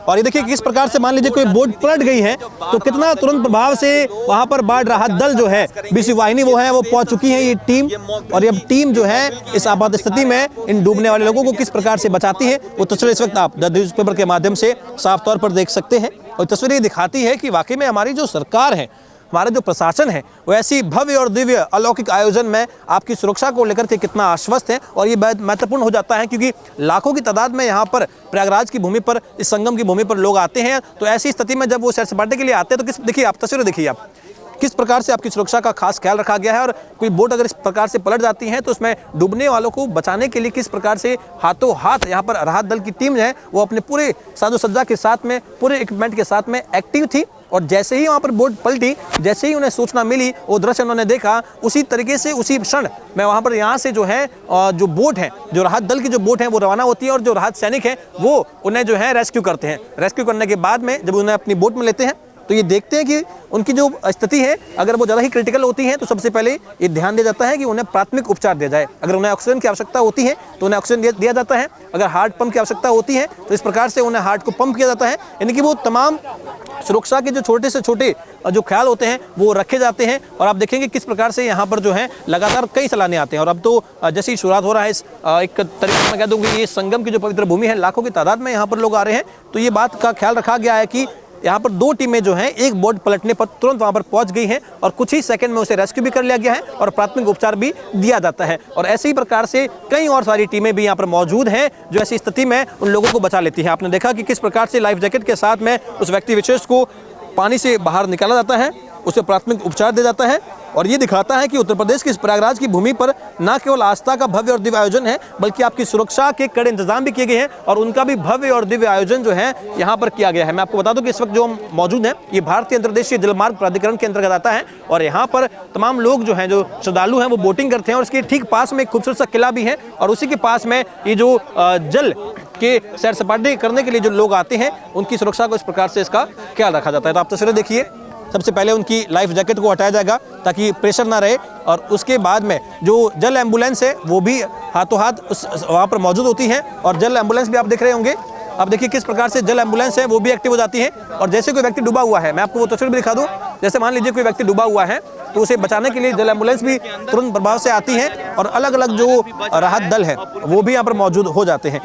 और ये देखिए किस प्रकार से मान लीजिए कोई बोट पलट गई है तो कितना तुरंत प्रभाव से वहां पर बाढ़ राहत दल जो है बीसी वाहिनी वो है वो पहुंच चुकी है ये टीम। और ये टीम जो है इस आपात स्थिति में इन डूबने वाले लोगों को किस प्रकार से बचाती है वो तस्वीर इस वक्त आप द न्यूज़पेपर के माध्यम से साफ तौर पर देख सकते हैं। और तस्वीर ये दिखाती है कि वाकई में हमारी जो सरकार है, हमारा जो प्रशासन है, वो ऐसी भव्य और दिव्य अलौकिक आयोजन में आपकी सुरक्षा को लेकर के कितना आश्वस्त है। और ये बहुत महत्वपूर्ण हो जाता है क्योंकि लाखों की तादाद में यहाँ पर प्रयागराज की भूमि पर, इस संगम की भूमि पर लोग आते हैं। तो ऐसी स्थिति में जब वो सैर सपाटे के लिए आते हैं तो देखिए आप तस्वीरें देखिए आप किस प्रकार से आपकी सुरक्षा का खास ख्याल रखा गया है। और कोई बोट अगर इस प्रकार से पलट जाती है तो उसमें डूबने वालों को बचाने के लिए किस प्रकार से हाथों हाथ यहाँ पर राहत दल की टीम है वो अपने पूरे साजो सज्जा के साथ में, पूरे इक्विपमेंट के साथ में एक्टिव थी। और जैसे ही वहाँ पर बोट पलटी, जैसे ही उन्हें सूचना मिली, वो दृश्य उन्होंने देखा, उसी तरीके से उसी क्षण में वहाँ पर यहाँ से जो है जो बोट है, जो राहत दल की जो बोट है वो रवाना होती है और जो राहत सैनिक है वो उन्हें जो है रेस्क्यू करते हैं। रेस्क्यू करने के बाद में जब उन्हें अपनी बोट में लेते हैं तो ये देखते हैं कि उनकी जो स्थिति है अगर वो ज़्यादा ही क्रिटिकल होती है तो सबसे पहले ये ध्यान दिया जाता है कि उन्हें प्राथमिक उपचार दिया जाए। अगर उन्हें ऑक्सीजन की आवश्यकता होती है तो उन्हें ऑक्सीजन दिया जाता है। अगर हार्ट पंप की आवश्यकता होती है तो इस प्रकार से उन्हें हार्ट को पंप किया जाता है। यानी कि वो तमाम सुरक्षा के जो छोटे से छोटे जो ख्याल होते हैं वो रखे जाते हैं। और आप देखेंगे किस प्रकार से यहाँ पर जो है लगातार कई सैलानी आते हैं। और अब तो जैसे ही शुरुआत हो रहा है इस एक तरीके से मैं कह दूँ कि ये संगम की जो पवित्र भूमि है, लाखों की तादाद में यहाँ पर लोग आ रहे हैं। तो ये बात का ख्याल रखा गया है कि यहाँ पर 2 टीमें जो हैं एक बोट पलटने पर तुरंत वहाँ पर पहुँच गई हैं और कुछ ही सेकंड में उसे रेस्क्यू भी कर लिया गया है और प्राथमिक उपचार भी दिया जाता है। और ऐसे ही प्रकार से कई और सारी टीमें भी यहाँ पर मौजूद हैं जो ऐसी स्थिति में उन लोगों को बचा लेती हैं। आपने देखा कि किस प्रकार से लाइफ जैकेट के साथ में उस व्यक्ति विशेष को पानी से बाहर निकाला जाता है, उसे प्राथमिक उपचार दिया जाता है। और ये दिखाता है कि उत्तर प्रदेश की इस प्रयागराज की भूमि पर न केवल आस्था का भव्य और दिव्य आयोजन है बल्कि आपकी सुरक्षा के कड़े इंतजाम भी किए गए हैं और उनका भी भव्य और दिव्य आयोजन जो है यहाँ पर किया गया है। मैं आपको बता दूं कि इस वक्त जो हम मौजूद हैं ये भारतीय अंतर्देशीय जलमार्ग प्राधिकरण के अंतर्गत आता है और यहाँ पर तमाम लोग जो हैं, जो श्रद्धालु हैं, वो बोटिंग करते हैं। और इसके ठीक पास में एक खूबसूरत सा किला भी है और उसी के पास में ये जो जल के सैर सपाटे करने के लिए जो लोग आते हैं उनकी सुरक्षा को इस प्रकार से इसका ख्याल रखा जाता है। तो आप तस्वीरें देखिए, सबसे पहले उनकी लाइफ जैकेट को हटाया जाएगा ताकि प्रेशर ना रहे और उसके बाद में जो जल एम्बुलेंस है वो भी हाथों हाथ वहाँ पर मौजूद होती है। और जल एम्बुलेंस भी आप देख रहे होंगे, आप देखिए किस प्रकार से जल एम्बुलेंस है वो भी एक्टिव हो जाती है। और जैसे कोई व्यक्ति डूबा हुआ है, मैं आपको वो तस्वीर भी दिखा दूं, जैसे मान लीजिए कोई व्यक्ति डूबा हुआ है तो उसे बचाने के लिए जल एम्बुलेंस भी तुरंत प्रभाव से आती है और अलग अलग जो राहत दल है वो भी यहाँ पर मौजूद हो जाते हैं।